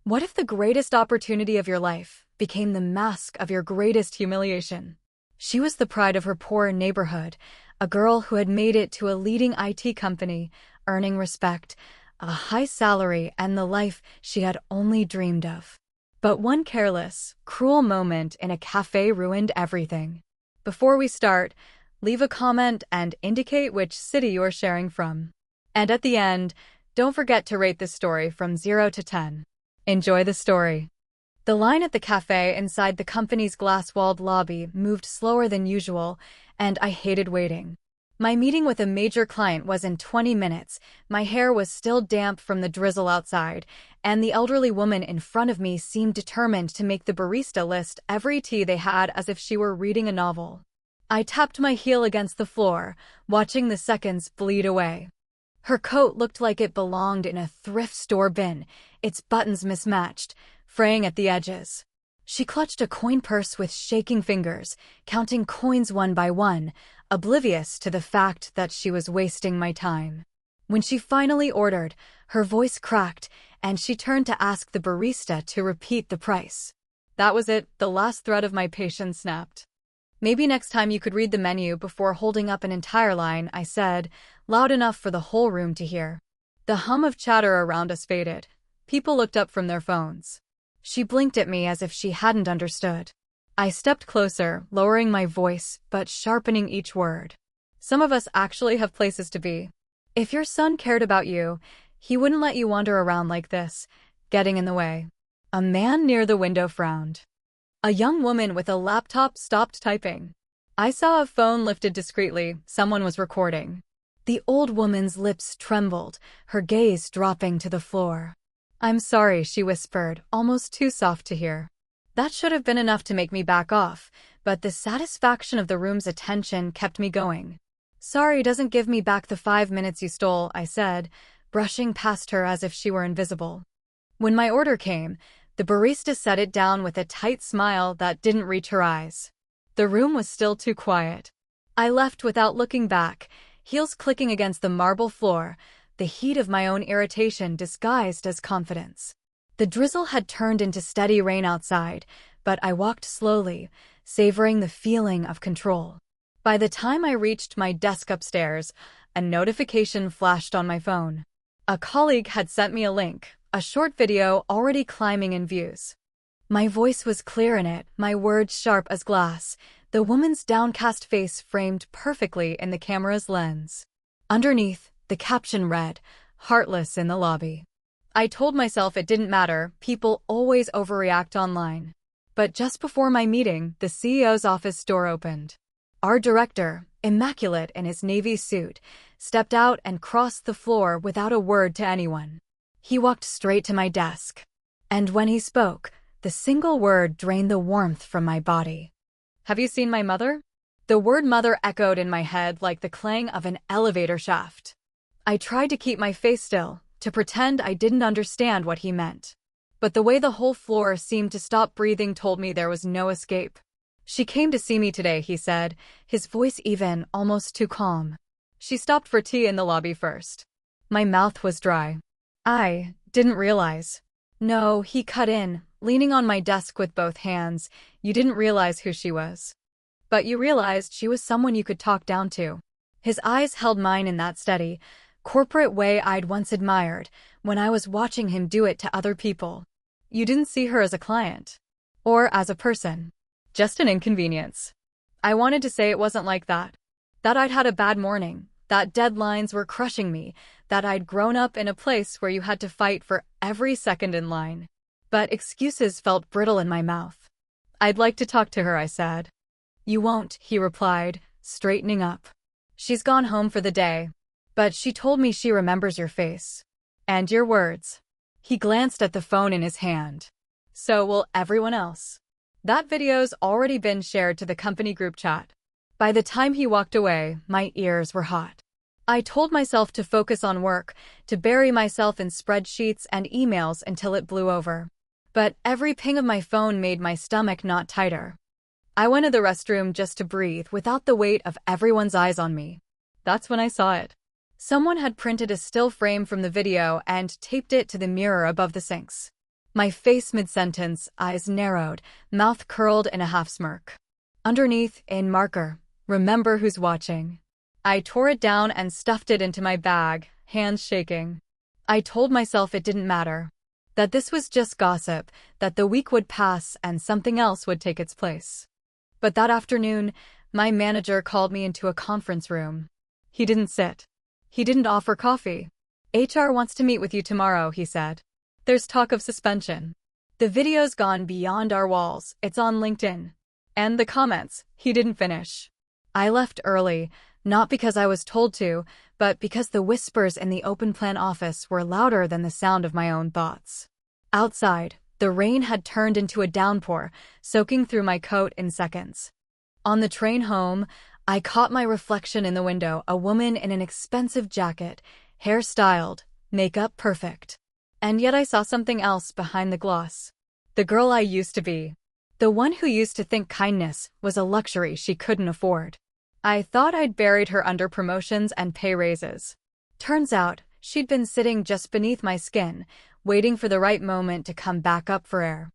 What if the greatest opportunity of your life became the mask of your greatest humiliation? She was the pride of her poor neighborhood, a girl who had made it to a leading IT company, earning respect, a high salary, and the life she had only dreamed of. But one careless, cruel moment in a cafe ruined everything. Before we start, leave a comment and indicate which city you're sharing from. And at the end, don't forget to rate this story from 0 to 10. Enjoy the story. The line at the cafe inside the company's glass-walled lobby moved slower than usual, and I hated waiting. My meeting with a major client was in 20 minutes, my hair was still damp from the drizzle outside, and the elderly woman in front of me seemed determined to make the barista list every tea they had as if she were reading a novel. I tapped my heel against the floor, watching the seconds bleed away. Her coat looked like it belonged in a thrift store bin, its buttons mismatched, fraying at the edges. She clutched a coin purse with shaking fingers, counting coins one by one, oblivious to the fact that she was wasting my time. When she finally ordered, her voice cracked, and she turned to ask the barista to repeat the price. That was it, the last thread of my patience snapped. "Maybe next time you could read the menu before holding up an entire line," I said, loud enough for the whole room to hear. The hum of chatter around us faded. People looked up from their phones. She blinked at me as if she hadn't understood. I stepped closer, lowering my voice, but sharpening each word. "Some of us actually have places to be. If your son cared about you, he wouldn't let you wander around like this, getting in the way." A man near the window frowned. A young woman with a laptop stopped typing. I saw a phone lifted discreetly. Someone was recording. The old woman's lips trembled, her gaze dropping to the floor. "I'm sorry," she whispered, almost too soft to hear. That should have been enough to make me back off, but the satisfaction of the room's attention kept me going. "Sorry doesn't give me back the 5 minutes you stole," I said, brushing past her as if she were invisible. When my order came, the barista set it down with a tight smile that didn't reach her eyes. The room was still too quiet. I left without looking back, heels clicking against the marble floor, the heat of my own irritation disguised as confidence. The drizzle had turned into steady rain outside, but I walked slowly, savoring the feeling of control. By the time I reached my desk upstairs, a notification flashed on my phone. A colleague had sent me a link, a short video already climbing in views. My voice was clear in it, my words sharp as glass, the woman's downcast face framed perfectly in the camera's lens. Underneath, the caption read, "Heartless in the lobby." I told myself it didn't matter, people always overreact online. But just before my meeting, the CEO's office door opened. Our director, immaculate in his navy suit, stepped out and crossed the floor without a word to anyone. He walked straight to my desk. And when he spoke, the single word drained the warmth from my body. "Have you seen my mother?" The word mother echoed in my head like the clang of an elevator shaft. I tried to keep my face still, to pretend I didn't understand what he meant. But the way the whole floor seemed to stop breathing told me there was no escape. "She came to see me today," he said, his voice even, almost too calm. "She stopped for tea in the lobby first." My mouth was dry. "I didn't realize." "No," he cut in, leaning on my desk with both hands, "you didn't realize who she was. But you realized she was someone you could talk down to." His eyes held mine in that steady, corporate way I'd once admired when I was watching him do it to other people. "You didn't see her as a client. Or as a person. Just an inconvenience." I wanted to say it wasn't like that. That I'd had a bad morning, that deadlines were crushing me, that I'd grown up in a place where you had to fight for every second in line. But excuses felt brittle in my mouth. "I'd like to talk to her," I said. "You won't," he replied, straightening up. "She's gone home for the day. But she told me she remembers your face. And your words." He glanced at the phone in his hand. "So will everyone else." That video's already been shared to the company group chat. By the time he walked away, my ears were hot. I told myself to focus on work, to bury myself in spreadsheets and emails until it blew over. But every ping of my phone made my stomach knot tighter. I went to the restroom just to breathe without the weight of everyone's eyes on me. That's when I saw it. Someone had printed a still frame from the video and taped it to the mirror above the sinks. My face mid-sentence, eyes narrowed, mouth curled in a half-smirk. Underneath, in marker, "Remember who's watching." I tore it down and stuffed it into my bag, hands shaking. I told myself it didn't matter, that this was just gossip, that the week would pass and something else would take its place. But that afternoon, my manager called me into a conference room. He didn't sit. He didn't offer coffee. "HR wants to meet with you tomorrow," he said. "There's talk of suspension. The video's gone beyond our walls, it's on LinkedIn. And the comments," he didn't finish. I left early, not because I was told to, but because the whispers in the open-plan office were louder than the sound of my own thoughts. Outside, the rain had turned into a downpour, soaking through my coat in seconds. On the train home, I caught my reflection in the window, a woman in an expensive jacket, hair styled, makeup perfect. And yet I saw something else behind the gloss. The girl I used to be. The one who used to think kindness was a luxury she couldn't afford. I thought I'd buried her under promotions and pay raises. Turns out, she'd been sitting just beneath my skin, waiting for the right moment to come back up for air.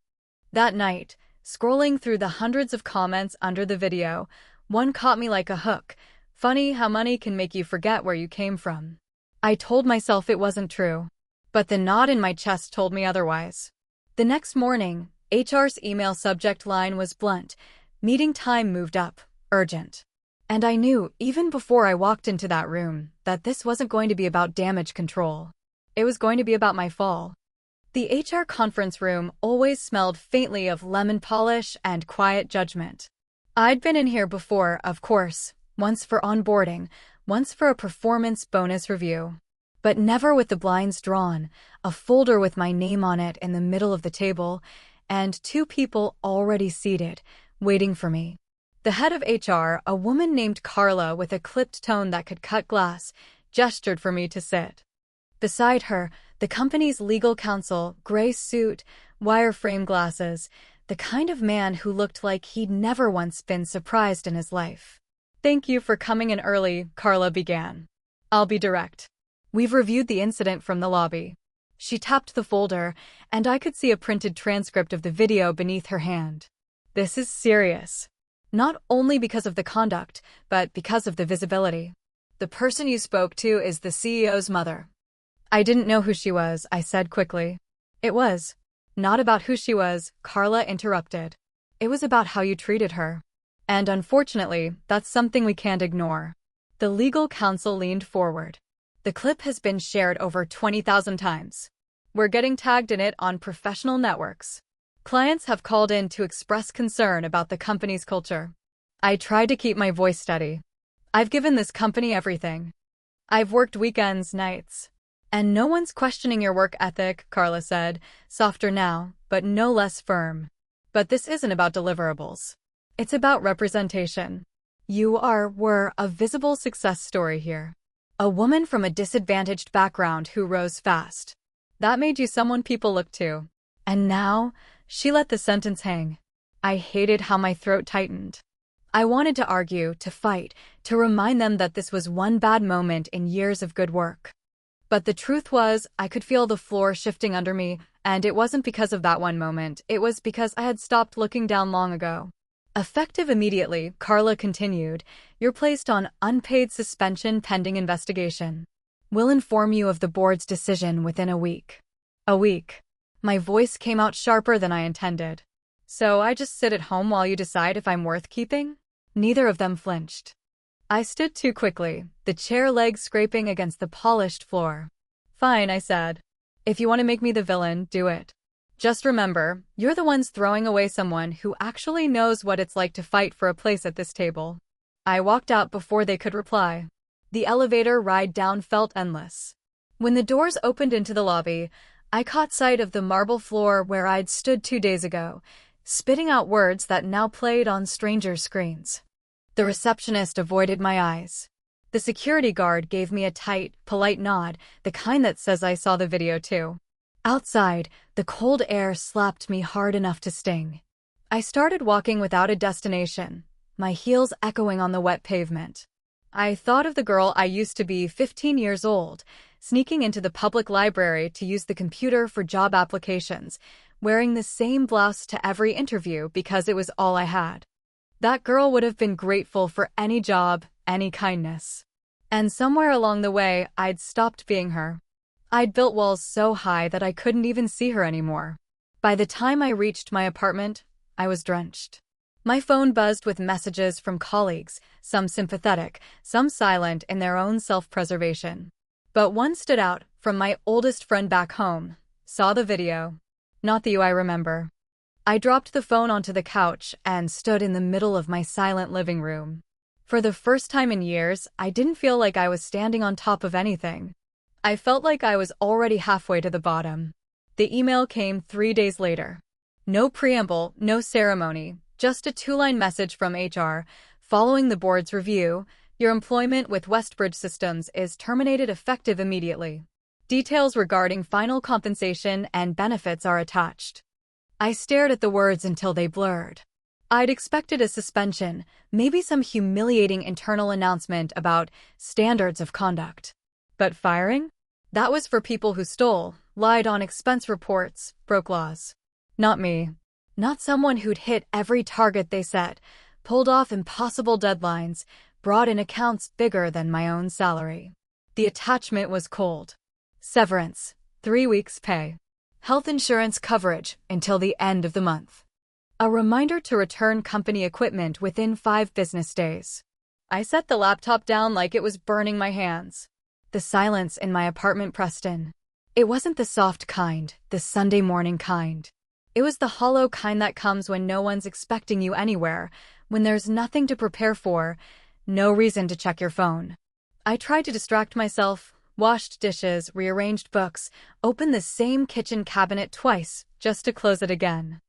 That night, scrolling through the hundreds of comments under the video, one caught me like a hook. "Funny how money can make you forget where you came from." I told myself it wasn't true, but the knot in my chest told me otherwise. The next morning, HR's email subject line was blunt. Meeting time moved up, urgent. And I knew, even before I walked into that room, that this wasn't going to be about damage control. It was going to be about my fall. The HR conference room always smelled faintly of lemon polish and quiet judgment. I'd been in here before, of course, once for onboarding, once for a performance bonus review. But never with the blinds drawn, a folder with my name on it in the middle of the table, and two people already seated, waiting for me. The head of HR, a woman named Carla with a clipped tone that could cut glass, gestured for me to sit. Beside her, the company's legal counsel, gray suit, wireframe glasses, the kind of man who looked like he'd never once been surprised in his life. "Thank you for coming in early," Carla began. "I'll be direct. We've reviewed the incident from the lobby." She tapped the folder, and I could see a printed transcript of the video beneath her hand. "This is serious. Not only because of the conduct, but because of the visibility. The person you spoke to is the CEO's mother." I didn't know who she was, I said quickly. "It was not about who she was," Carla interrupted. "It was about how you treated her. And unfortunately, that's something we can't ignore." The legal counsel leaned forward. "The clip has been shared over 20,000 times. We're getting tagged in it on professional networks. Clients have called in to express concern about the company's culture." I tried to keep my voice steady. "I've given this company everything. I've worked weekends, nights. And no one's questioning your work ethic," Carla said, softer now, but no less firm. "But this isn't about deliverables. It's about representation. You were a visible success story here. A woman from a disadvantaged background who rose fast. That made you someone people look to. And now," she let the sentence hang. I hated how my throat tightened. I wanted to argue, to fight, to remind them that this was one bad moment in years of good work. But the truth was, I could feel the floor shifting under me, and it wasn't because of that one moment, it was because I had stopped looking down long ago. "Effective immediately," Carla continued, "you're placed on unpaid suspension pending investigation. We'll inform you of the board's decision within a week." A week. My voice came out sharper than I intended. "So I just sit at home while you decide if I'm worth keeping?" Neither of them flinched. I stood too quickly, the chair legs scraping against the polished floor. "Fine," I said. "If you want to make me the villain, do it. Just remember, you're the ones throwing away someone who actually knows what it's like to fight for a place at this table." I walked out before they could reply. The elevator ride down felt endless. When the doors opened into the lobby, I caught sight of the marble floor where I'd stood 2 days ago, spitting out words that now played on strangers' screens. The receptionist avoided my eyes. The security guard gave me a tight, polite nod, the kind that says I saw the video too. Outside, the cold air slapped me hard enough to sting. I started walking without a destination, my heels echoing on the wet pavement. I thought of the girl I used to be, 15 years old, sneaking into the public library to use the computer for job applications, wearing the same blouse to every interview because it was all I had. That girl would have been grateful for any job, any kindness. And somewhere along the way, I'd stopped being her. I'd built walls so high that I couldn't even see her anymore. By the time I reached my apartment, I was drenched. My phone buzzed with messages from colleagues, some sympathetic, some silent in their own self-preservation. But one stood out, from my oldest friend back home. Saw the video. Not the you I remember. I dropped the phone onto the couch and stood in the middle of my silent living room. For the first time in years, I didn't feel like I was standing on top of anything. I felt like I was already halfway to the bottom. The email came 3 days later. No preamble, no ceremony, just a 2-line message from HR. Following the board's review, your employment with Westbridge Systems is terminated effective immediately. Details regarding final compensation and benefits are attached. I stared at the words until they blurred. I'd expected a suspension, maybe some humiliating internal announcement about standards of conduct. But firing? That was for people who stole, lied on expense reports, broke laws. Not me. Not someone who'd hit every target they set, pulled off impossible deadlines, brought in accounts bigger than my own salary. The attachment was cold. Severance, 3 weeks' pay. Health insurance coverage until the end of the month. A reminder to return company equipment within 5 business days. I set the laptop down like it was burning my hands. The silence in my apartment pressed in. It wasn't the soft kind, the Sunday morning kind. It was the hollow kind that comes when no one's expecting you anywhere, when there's nothing to prepare for, no reason to check your phone. I tried to distract myself, washed dishes, rearranged books, opened the same kitchen cabinet twice, just to close it again.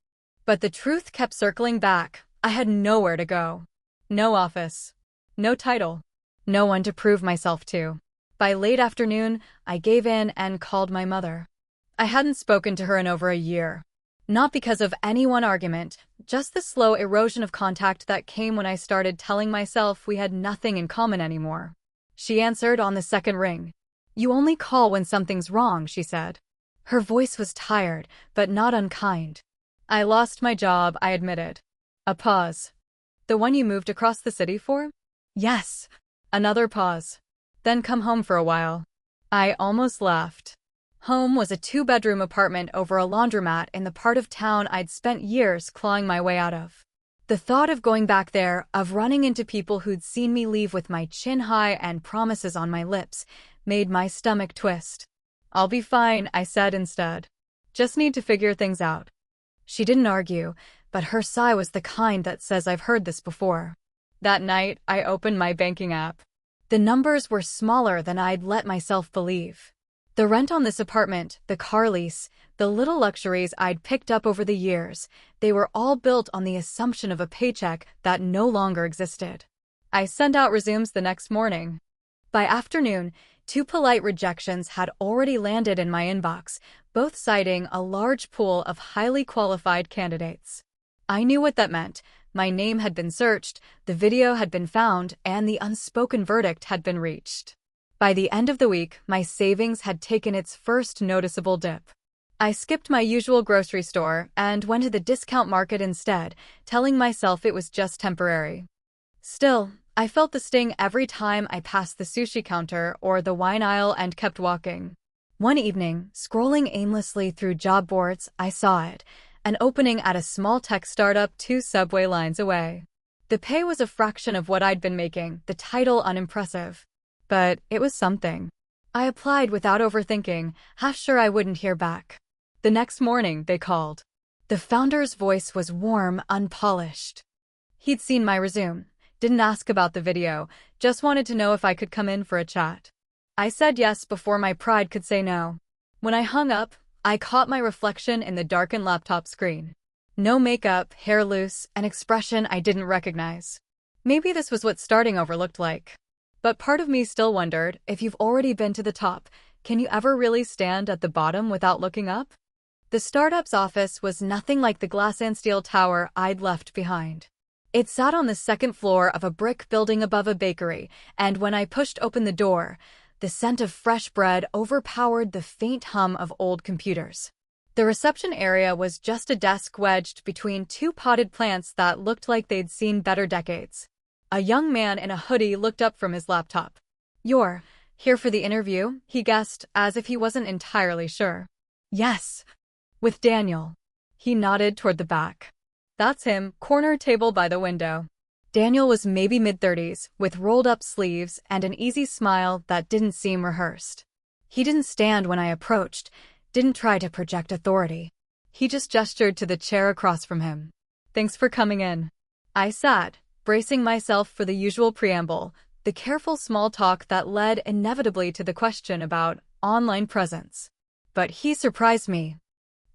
But the truth kept circling back. I had nowhere to go. No office. No title. No one to prove myself to. By late afternoon, I gave in and called my mother. I hadn't spoken to her in over a year. Not because of any one argument, just the slow erosion of contact that came when I started telling myself we had nothing in common anymore. She answered on the second ring. "You only call when something's wrong," she said. Her voice was tired, but not unkind. "I lost my job," I admitted. A pause. "The one you moved across the city for?" "Yes." Another pause. "Then come home for a while." I almost laughed. Home was a 2-bedroom apartment over a laundromat in the part of town I'd spent years clawing my way out of. The thought of going back there, of running into people who'd seen me leave with my chin high and promises on my lips, made my stomach twist. "I'll be fine," I said instead. "Just need to figure things out." She didn't argue, but her sigh was the kind that says I've heard this before. That night, I opened my banking app. The numbers were smaller than I'd let myself believe. The rent on this apartment, the car lease, the little luxuries I'd picked up over the years, they were all built on the assumption of a paycheck that no longer existed. I sent out resumes the next morning. By afternoon, 2 polite rejections had already landed in my inbox, both citing a large pool of highly qualified candidates. I knew what that meant. My name had been searched, the video had been found, and the unspoken verdict had been reached. By the end of the week, my savings had taken its first noticeable dip. I skipped my usual grocery store and went to the discount market instead, telling myself it was just temporary. Still, I felt the sting every time I passed the sushi counter or the wine aisle and kept walking. One evening, scrolling aimlessly through job boards, I saw it, an opening at a small tech startup 2 subway lines away. The pay was a fraction of what I'd been making, the title unimpressive. But it was something. I applied without overthinking, half sure I wouldn't hear back. The next morning, they called. The founder's voice was warm, unpolished. He'd seen my resume, didn't ask about the video, just wanted to know if I could come in for a chat. I said yes before my pride could say no. When I hung up, I caught my reflection in the darkened laptop screen. No makeup, hair loose, an expression I didn't recognize. Maybe this was what starting over looked like. But part of me still wondered, if you've already been to the top, can you ever really stand at the bottom without looking up? The startup's office was nothing like the glass and steel tower I'd left behind. It sat on the 2nd floor of a brick building above a bakery, and when I pushed open the door, the scent of fresh bread overpowered the faint hum of old computers. The reception area was just a desk wedged between two potted plants that looked like they'd seen better decades. A young man in a hoodie looked up from his laptop. "You're here for the interview?" he guessed, as if he wasn't entirely sure. "Yes. With Daniel." He nodded toward the back. "That's him, corner table by the window." Daniel was maybe mid-30s, with rolled-up sleeves and an easy smile that didn't seem rehearsed. He didn't stand when I approached, didn't try to project authority. He just gestured to the chair across from him. "Thanks for coming in." I sat, bracing myself for the usual preamble, the careful small talk that led inevitably to the question about online presence. But he surprised me.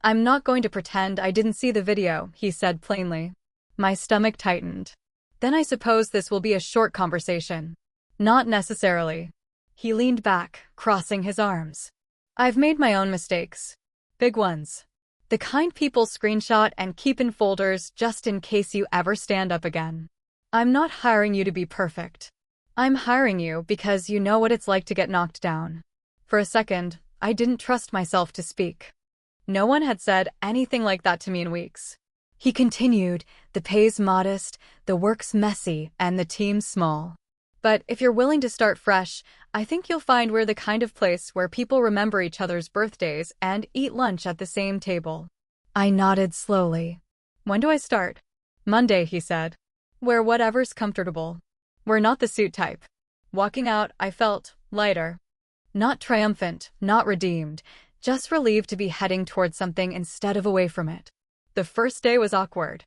"I'm not going to pretend I didn't see the video," he said plainly. My stomach tightened. "Then I suppose this will be a short conversation." "Not necessarily." He leaned back, crossing his arms. "I've made my own mistakes. Big ones. The kind people screenshot and keep in folders just in case you ever stand up again. I'm not hiring you to be perfect. I'm hiring you because you know what it's like to get knocked down." For a second, I didn't trust myself to speak. No one had said anything like that to me in weeks. He continued, "The pay's modest, the work's messy, and the team's small. But if you're willing to start fresh, I think you'll find we're the kind of place where people remember each other's birthdays and eat lunch at the same table." I nodded slowly. "When do I start?" "Monday," he said. "Wear whatever's comfortable. We're not the suit type." Walking out, I felt lighter. Not triumphant, not redeemed, just relieved to be heading towards something instead of away from it. The first day was awkward.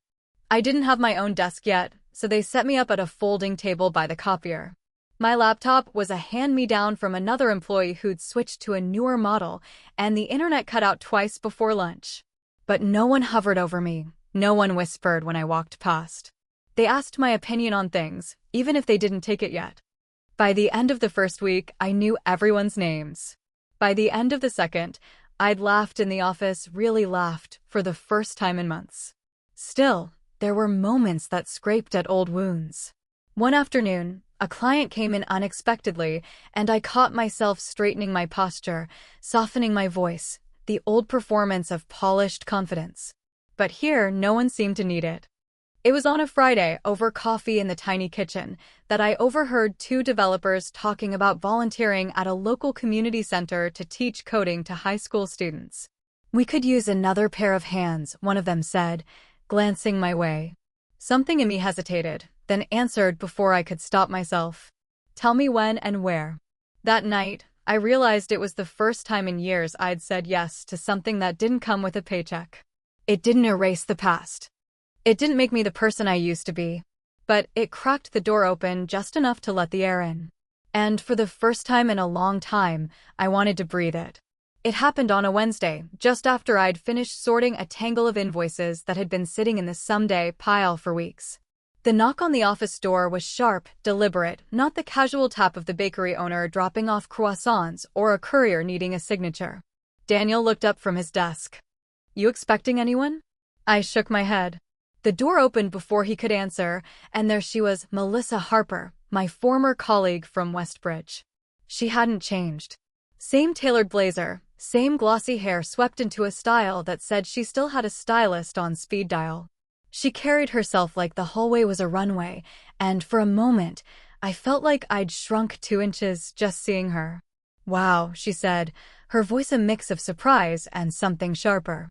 I didn't have my own desk yet, so they set me up at a folding table by the copier. My laptop was a hand-me-down from another employee who'd switched to a newer model, and the internet cut out twice before lunch. But no one hovered over me, no one whispered when I walked past. They asked my opinion on things, even if they didn't take it yet. By the end of the first week, I knew everyone's names. By the end of the second, I'd laughed in the office, really laughed, for the first time in months. Still, there were moments that scraped at old wounds. One afternoon, a client came in unexpectedly, and I caught myself straightening my posture, softening my voice, the old performance of polished confidence. But here, no one seemed to need it. It was on a Friday, over coffee in the tiny kitchen, that I overheard two developers talking about volunteering at a local community center to teach coding to high school students. "We could use another pair of hands," one of them said, glancing my way. Something in me hesitated, then answered before I could stop myself. "Tell me when and where." That night, I realized it was the first time in years I'd said yes to something that didn't come with a paycheck. It didn't erase the past. It didn't make me the person I used to be. But it cracked the door open just enough to let the air in. And for the first time in a long time, I wanted to breathe it. It happened on a Wednesday, just after I'd finished sorting a tangle of invoices that had been sitting in the someday pile for weeks. The knock on the office door was sharp, deliberate, not the casual tap of the bakery owner dropping off croissants or a courier needing a signature. Daniel looked up from his desk. "You expecting anyone?" I shook my head. The door opened before he could answer, and there she was, Melissa Harper, my former colleague from Westbridge. She hadn't changed. Same tailored blazer, same glossy hair swept into a style that said she still had a stylist on speed dial. She carried herself like the hallway was a runway, and for a moment, I felt like I'd shrunk 2 inches just seeing her. "Wow," she said, her voice a mix of surprise and something sharper.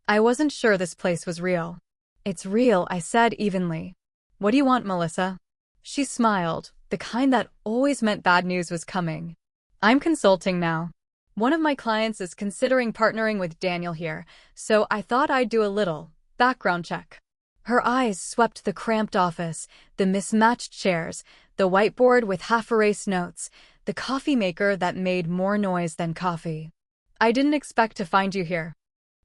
I wasn't sure this place was real. "It's real," I said evenly. "What do you want, Melissa?" She smiled, the kind that always meant bad news was coming. "I'm consulting now. One of my clients is considering partnering with Daniel here, so I thought I'd do a little background check." Her eyes swept the cramped office, the mismatched chairs, the whiteboard with half-erased notes, the coffee maker that made more noise than coffee. "I didn't expect to find you here."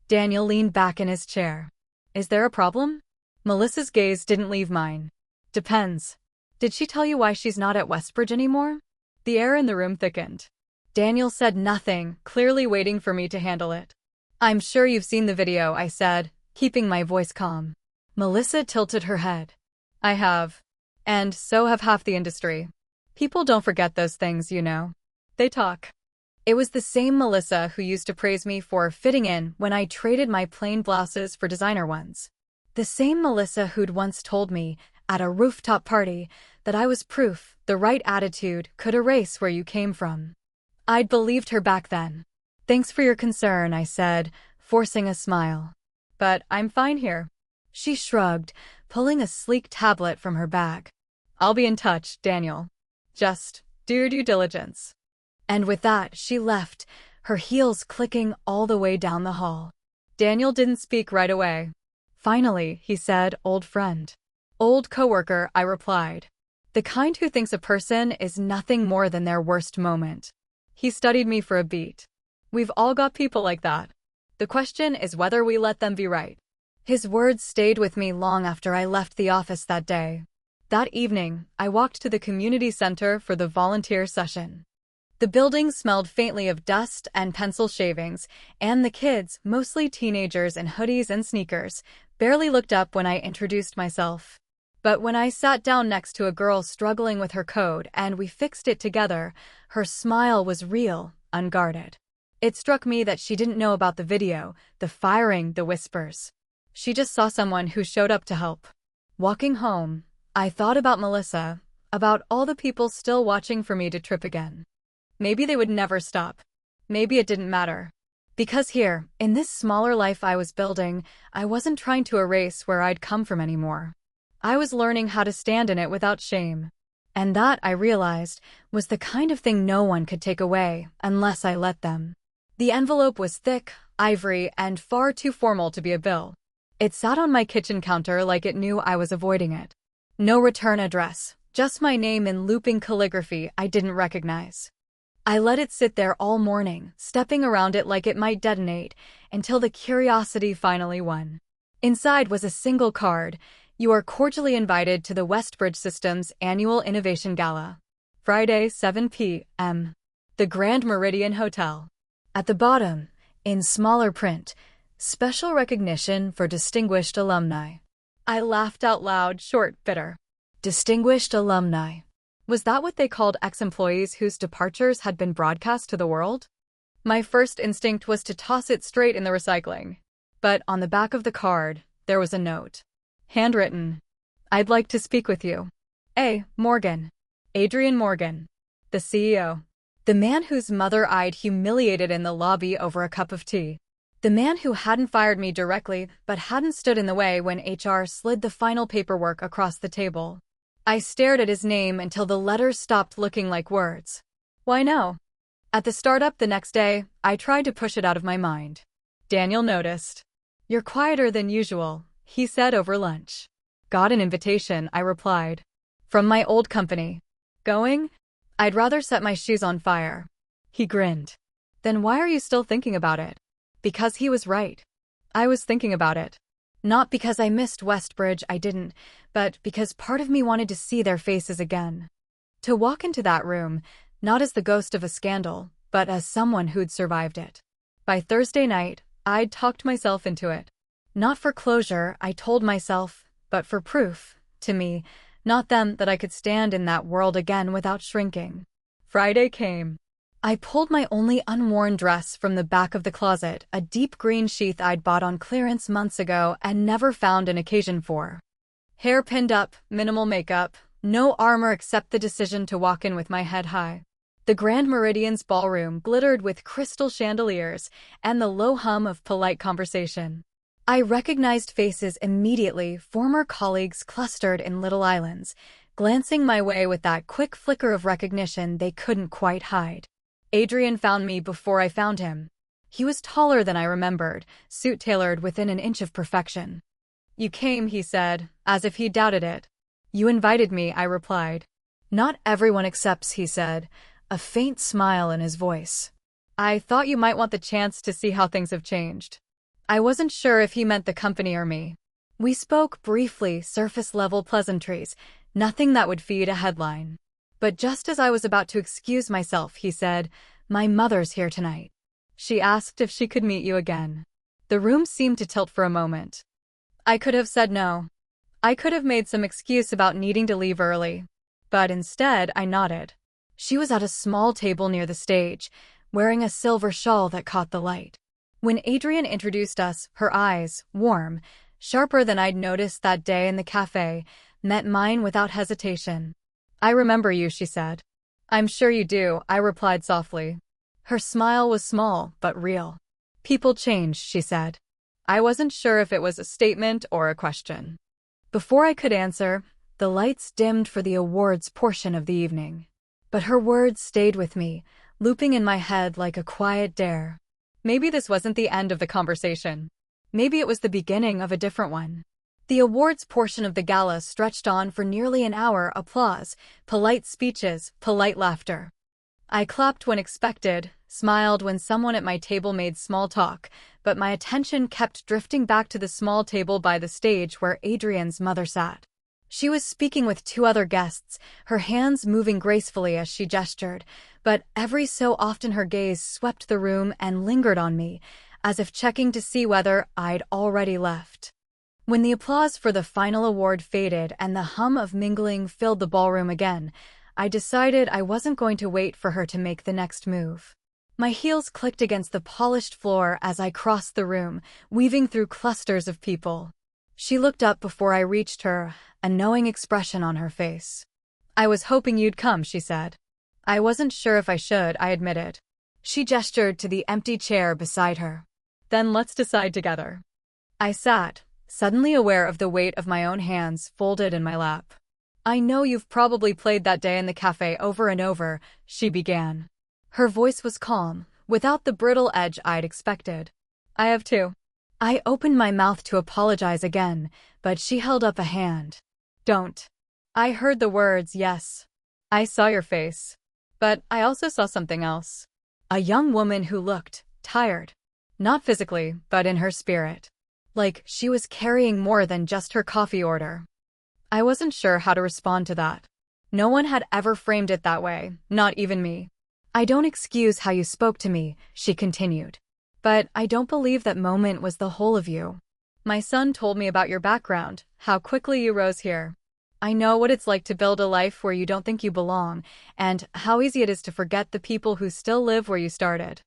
Daniel leaned back in his chair. "Is there a problem?" Melissa's gaze didn't leave mine. "Depends. Did she tell you why she's not at Westbridge anymore?" The air in the room thickened. Daniel said nothing, clearly waiting for me to handle it. "I'm sure you've seen the video," I said, keeping my voice calm. Melissa tilted her head. "I have. And so have half the industry. People don't forget those things, you know. They talk." It was the same Melissa who used to praise me for fitting in when I traded my plain blouses for designer ones. The same Melissa who'd once told me, at a rooftop party, that I was proof the right attitude could erase where you came from. I'd believed her back then. "Thanks for your concern," I said, forcing a smile. "But I'm fine here." She shrugged, pulling a sleek tablet from her bag. "I'll be in touch, Daniel. Just do your due diligence." And with that, she left, her heels clicking all the way down the hall. Daniel didn't speak right away. "Finally," he said, "old friend." "Old coworker," I replied. "The kind who thinks a person is nothing more than their worst moment." He studied me for a beat. "We've all got people like that. The question is whether we let them be right." His words stayed with me long after I left the office that day. That evening, I walked to the community center for the volunteer session. The building smelled faintly of dust and pencil shavings, and the kids, mostly teenagers in hoodies and sneakers, barely looked up when I introduced myself. But when I sat down next to a girl struggling with her code and we fixed it together, her smile was real, unguarded. It struck me that she didn't know about the video, the firing, the whispers. She just saw someone who showed up to help. Walking home, I thought about Melissa, about all the people still watching for me to trip again. Maybe they would never stop. Maybe it didn't matter. Because here, in this smaller life I was building, I wasn't trying to erase where I'd come from anymore. I was learning how to stand in it without shame. And that, I realized, was the kind of thing no one could take away, unless I let them. The envelope was thick, ivory, and far too formal to be a bill. It sat on my kitchen counter like it knew I was avoiding it. No return address, just my name in looping calligraphy I didn't recognize. I let it sit there all morning, stepping around it like it might detonate, until the curiosity finally won. Inside was a single card: "You are cordially invited to the Westbridge Systems Annual Innovation Gala. Friday, 7 p.m. The Grand Meridian Hotel." At the bottom, in smaller print, "Special recognition for distinguished alumni." I laughed out loud, short, bitter. Distinguished alumni. Was that what they called ex-employees whose departures had been broadcast to the world? My first instinct was to toss it straight in the recycling. But on the back of the card, there was a note. Handwritten. "I'd like to speak with you. A. Morgan. Adrian Morgan, the CEO. The man whose mother I'd humiliated in the lobby over a cup of tea. The man who hadn't fired me directly but hadn't stood in the way when HR slid the final paperwork across the table." I stared at his name until the letters stopped looking like words. Why no? At the startup the next day, I tried to push it out of my mind. Daniel noticed. "You're quieter than usual," he said over lunch. "Got an invitation," I replied. "From my old company. Going? I'd rather set my shoes on fire." He grinned. "Then why are you still thinking about it?" Because he was right. I was thinking about it. Not because I missed Westbridge, I didn't, but because part of me wanted to see their faces again. To walk into that room, not as the ghost of a scandal, but as someone who'd survived it. By Thursday night, I'd talked myself into it. Not for closure, I told myself, but for proof, to me, not them, that I could stand in that world again without shrinking. Friday came. I pulled my only unworn dress from the back of the closet, a deep green sheath I'd bought on clearance months ago and never found an occasion for. Hair pinned up, minimal makeup, no armor except the decision to walk in with my head high. The Grand Meridian's ballroom glittered with crystal chandeliers and the low hum of polite conversation. I recognized faces immediately, former colleagues clustered in little islands, glancing my way with that quick flicker of recognition they couldn't quite hide. Adrian found me before I found him. He was taller than I remembered, suit tailored within an inch of perfection. "You came," he said, as if he doubted it. "You invited me," I replied. "Not everyone accepts," he said, a faint smile in his voice. "I thought you might want the chance to see how things have changed." I wasn't sure if he meant the company or me. We spoke briefly, surface-level pleasantries, nothing that would feed a headline. But just as I was about to excuse myself, he said, "My mother's here tonight. She asked if she could meet you again." The room seemed to tilt for a moment. I could have said no. I could have made some excuse about needing to leave early. But instead, I nodded. She was at a small table near the stage, wearing a silver shawl that caught the light. When Adrian introduced us, her eyes, warm, sharper than I'd noticed that day in the café, met mine without hesitation. "I remember you," she said. "I'm sure you do," I replied softly. Her smile was small, but real. "People change," she said. I wasn't sure if it was a statement or a question. Before I could answer, the lights dimmed for the awards portion of the evening. But her words stayed with me, looping in my head like a quiet dare. Maybe this wasn't the end of the conversation. Maybe it was the beginning of a different one. The awards portion of the gala stretched on for nearly an hour. Applause, polite speeches, polite laughter. I clapped when expected, smiled when someone at my table made small talk, but my attention kept drifting back to the small table by the stage where Adrian's mother sat. She was speaking with two other guests, her hands moving gracefully as she gestured, but every so often her gaze swept the room and lingered on me, as if checking to see whether I'd already left. When the applause for the final award faded and the hum of mingling filled the ballroom again, I decided I wasn't going to wait for her to make the next move. My heels clicked against the polished floor as I crossed the room, weaving through clusters of people. She looked up before I reached her, a knowing expression on her face. "I was hoping you'd come," she said. I wasn't sure if I should, I admitted. She gestured to the empty chair beside her. "Then let's decide together." I sat, suddenly aware of the weight of my own hands folded in my lap. "I know you've probably played that day in the cafe over and over," she began. Her voice was calm, without the brittle edge I'd expected. "I have too." I opened my mouth to apologize again, but she held up a hand. "Don't." I heard the words, "Yes. I saw your face. But I also saw something else." A young woman who looked tired. Not physically, but in her spirit. Like she was carrying more than just her coffee order. I wasn't sure how to respond to that. No one had ever framed it that way, not even me. "I don't excuse how you spoke to me," she continued. "But I don't believe that moment was the whole of you. My son told me about your background, how quickly you rose here. I know what it's like to build a life where you don't think you belong, and how easy it is to forget the people who still live where you started."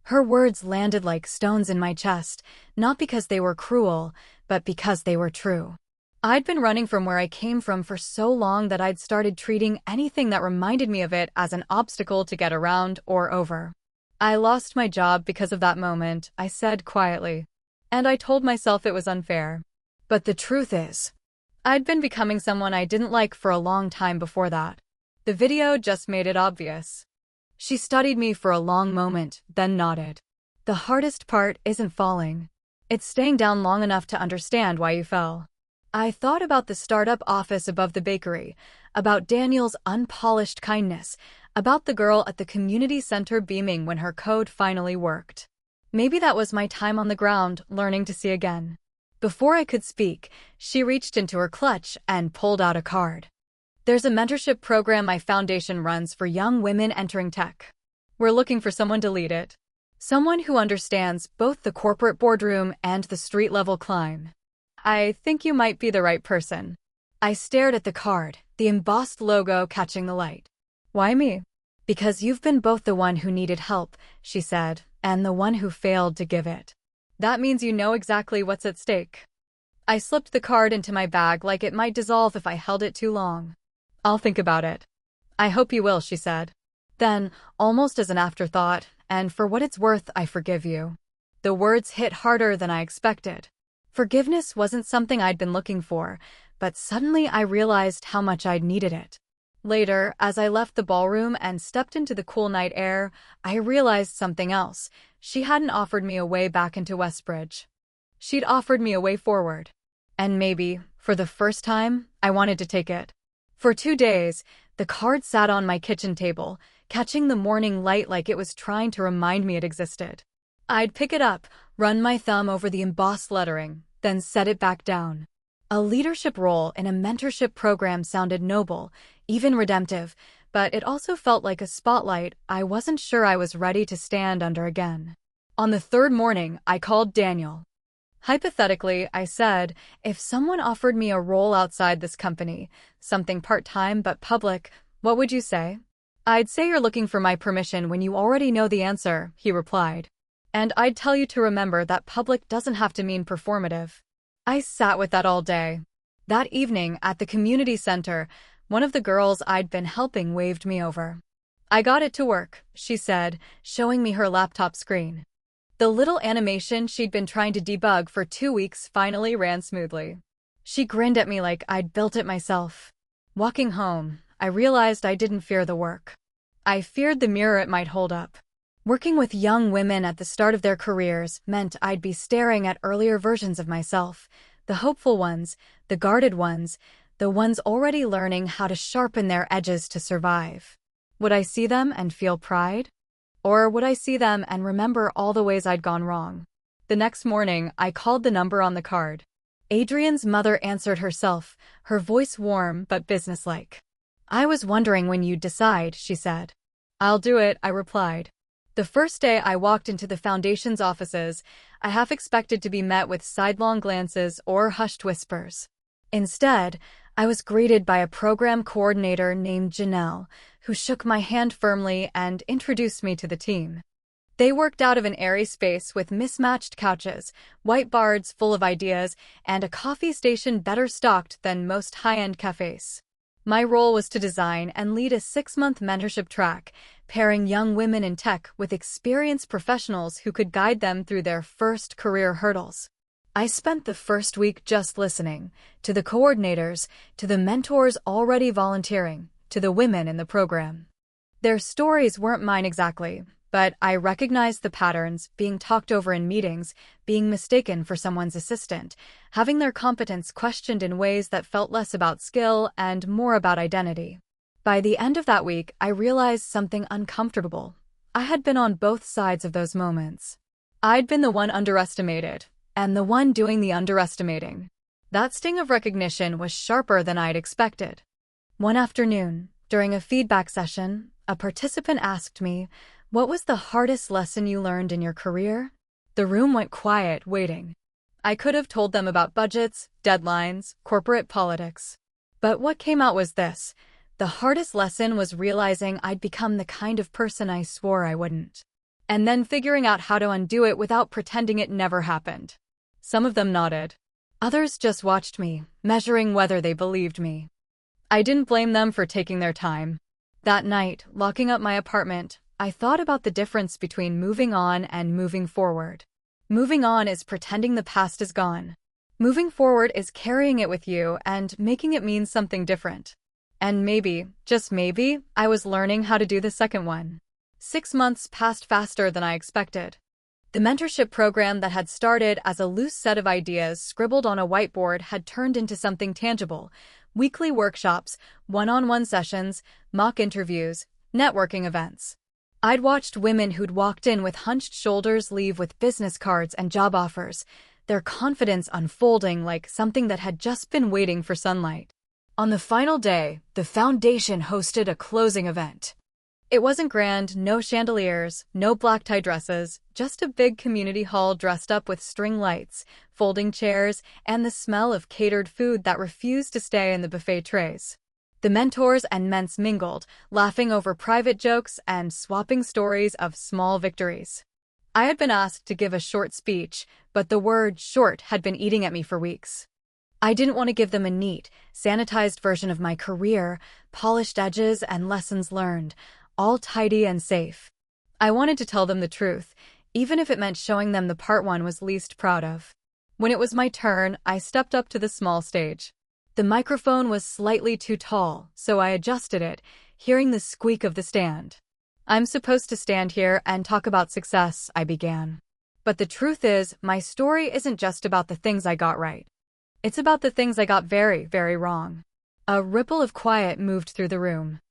Her words landed like stones in my chest, not because they were cruel, but because they were true. I'd been running from where I came from for so long that I'd started treating anything that reminded me of it as an obstacle to get around or over. "I lost my job because of that moment," I said quietly. "And I told myself it was unfair. But the truth is, I'd been becoming someone I didn't like for a long time before that. The video just made it obvious." She studied me for a long moment, then nodded. "The hardest part isn't falling. It's staying down long enough to understand why you fell." I thought about the startup office above the bakery, about Daniel's unpolished kindness, about the girl at the community center beaming when her code finally worked. Maybe that was my time on the ground, learning to see again. Before I could speak, she reached into her clutch and pulled out a card. "There's a mentorship program my foundation runs for young women entering tech. We're looking for someone to lead it. Someone who understands both the corporate boardroom and the street-level climb. I think you might be the right person." I stared at the card, the embossed logo catching the light. "Why me?" "Because you've been both the one who needed help," she said, "and the one who failed to give it. That means you know exactly what's at stake." I slipped the card into my bag like it might dissolve if I held it too long. "I'll think about it." "I hope you will," she said. Then, almost as an afterthought, "And for what it's worth, I forgive you." The words hit harder than I expected. Forgiveness wasn't something I'd been looking for, but suddenly I realized how much I'd needed it. Later, as I left the ballroom and stepped into the cool night air, I realized something else. She hadn't offered me a way back into Westbridge. She'd offered me a way forward. And maybe, for the first time, I wanted to take it. For 2 days, the card sat on my kitchen table, catching the morning light like it was trying to remind me it existed. I'd pick it up, run my thumb over the embossed lettering, then set it back down. A leadership role in a mentorship program sounded noble, even redemptive, but it also felt like a spotlight I wasn't sure I was ready to stand under again. On the 3rd morning, I called Daniel. "Hypothetically," I said, "if someone offered me a role outside this company, something part-time but public, what would you say?" "I'd say you're looking for my permission when you already know the answer," he replied. "And I'd tell you to remember that public doesn't have to mean performative." I sat with that all day. That evening, at the community center, one of the girls I'd been helping waved me over. "I got it to work," she said, showing me her laptop screen. The little animation she'd been trying to debug for 2 weeks finally ran smoothly. She grinned at me like I'd built it myself. Walking home, I realized I didn't fear the work. I feared the mirror it might hold up. Working with young women at the start of their careers meant I'd be staring at earlier versions of myself, the hopeful ones, the guarded ones, the ones already learning how to sharpen their edges to survive. Would I see them and feel pride? Or would I see them and remember all the ways I'd gone wrong? The next morning, I called the number on the card. Adrian's mother answered herself, her voice warm but businesslike. "I was wondering when you'd decide," she said. "I'll do it," I replied. The first day I walked into the foundation's offices, I half expected to be met with sidelong glances or hushed whispers. Instead, I was greeted by a program coordinator named Janelle, who shook my hand firmly and introduced me to the team. They worked out of an airy space with mismatched couches, whiteboards full of ideas, and a coffee station better stocked than most high-end cafes. My role was to design and lead a 6-month mentorship track, pairing young women in tech with experienced professionals who could guide them through their first career hurdles. I spent the first week just listening, to the coordinators, to the mentors already volunteering, to the women in the program. Their stories weren't mine exactly, but I recognized the patterns, being talked over in meetings, being mistaken for someone's assistant, having their competence questioned in ways that felt less about skill and more about identity. By the end of that week, I realized something uncomfortable. I had been on both sides of those moments. I'd been the one underestimated, and the one doing the underestimating. That sting of recognition was sharper than I'd expected. One afternoon, during a feedback session, a participant asked me, "What was the hardest lesson you learned in your career?" The room went quiet, waiting. I could have told them about budgets, deadlines, corporate politics. But what came out was this: the hardest lesson was realizing I'd become the kind of person I swore I wouldn't. And then figuring out how to undo it without pretending it never happened. Some of them nodded. Others just watched me, measuring whether they believed me. I didn't blame them for taking their time. That night, locking up my apartment, I thought about the difference between moving on and moving forward. Moving on is pretending the past is gone. Moving forward is carrying it with you and making it mean something different. And maybe, just maybe, I was learning how to do the second one. 6 months passed faster than I expected. The mentorship program that had started as a loose set of ideas scribbled on a whiteboard had turned into something tangible: weekly workshops, one-on-one sessions, mock interviews, networking events. I'd watched women who'd walked in with hunched shoulders leave with business cards and job offers, their confidence unfolding like something that had just been waiting for sunlight. On the final day, the foundation hosted a closing event. It wasn't grand, no chandeliers, no black tie dresses, just a big community hall dressed up with string lights, folding chairs, and the smell of catered food that refused to stay in the buffet trays. The mentors and ments mingled, laughing over private jokes and swapping stories of small victories. I had been asked to give a short speech, but the word "short" had been eating at me for weeks. I didn't want to give them a neat, sanitized version of my career, polished edges and lessons learned, all tidy and safe. I wanted to tell them the truth, even if it meant showing them the part one was least proud of. When it was my turn, I stepped up to the small stage. The microphone was slightly too tall, so I adjusted it, hearing the squeak of the stand. "I'm supposed to stand here and talk about success," I began. "But the truth is, my story isn't just about the things I got right. It's about the things I got very, very wrong." A ripple of quiet moved through the room.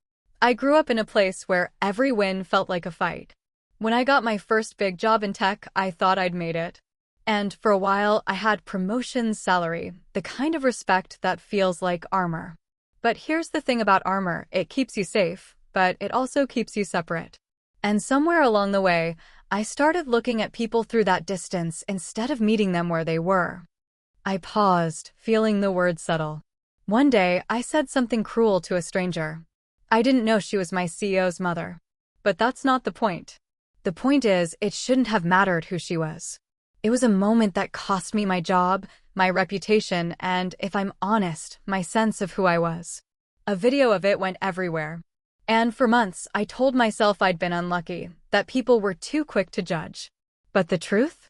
I grew up in a place where every win felt like a fight. When I got my first big job in tech, I thought I'd made it. And for a while, I had promotion salary, the kind of respect that feels like armor. But here's the thing about armor: it keeps you safe, but it also keeps you separate. And somewhere along the way, I started looking at people through that distance instead of meeting them where they were. I paused, feeling the words settle. One day, I said something cruel to a stranger. I didn't know she was my CEO's mother. But that's not the point. The point is, it shouldn't have mattered who she was. It was a moment that cost me my job, my reputation, and, if I'm honest, my sense of who I was. A video of it went everywhere. And for months, I told myself I'd been unlucky, that people were too quick to judge. But the truth?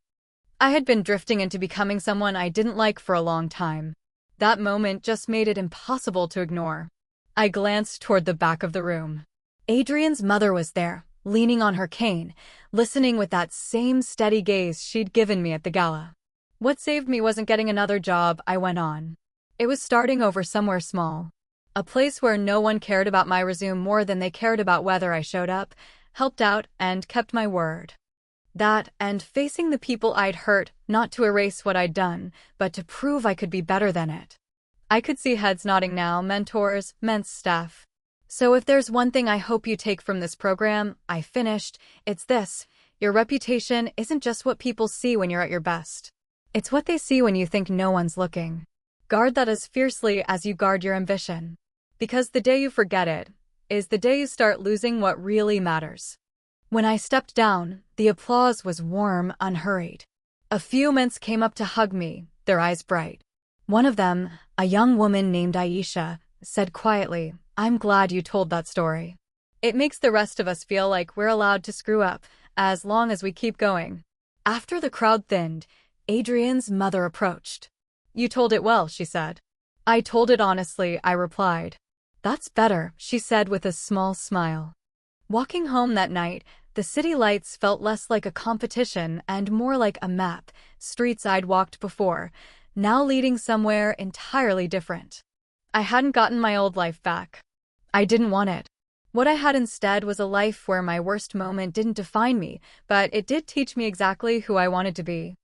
I had been drifting into becoming someone I didn't like for a long time. That moment just made it impossible to ignore. I glanced toward the back of the room. Adrian's mother was there, leaning on her cane, listening with that same steady gaze she'd given me at the gala. What saved me wasn't getting another job, I went on. It was starting over somewhere small. A place where no one cared about my resume more than they cared about whether I showed up, helped out, and kept my word. That, and facing the people I'd hurt, not to erase what I'd done, but to prove I could be better than it. I could see heads nodding now, mentors, men's staff. So if there's one thing I hope you take from this program, I finished, it's this: your reputation isn't just what people see when you're at your best. It's what they see when you think no one's looking. Guard that as fiercely as you guard your ambition. Because the day you forget it is the day you start losing what really matters. When I stepped down, the applause was warm, unhurried. A few men came up to hug me, their eyes bright. One of them, a young woman named Aisha, said quietly, "I'm glad you told that story. It makes the rest of us feel like we're allowed to screw up, as long as we keep going." After the crowd thinned, Adrian's mother approached. "You told it well," she said. "I told it honestly," I replied. "That's better," she said with a small smile. Walking home that night, the city lights felt less like a competition and more like a map, streets I'd walked before, now leading somewhere entirely different. I hadn't gotten my old life back. I didn't want it. What I had instead was a life where my worst moment didn't define me, but it did teach me exactly who I wanted to be.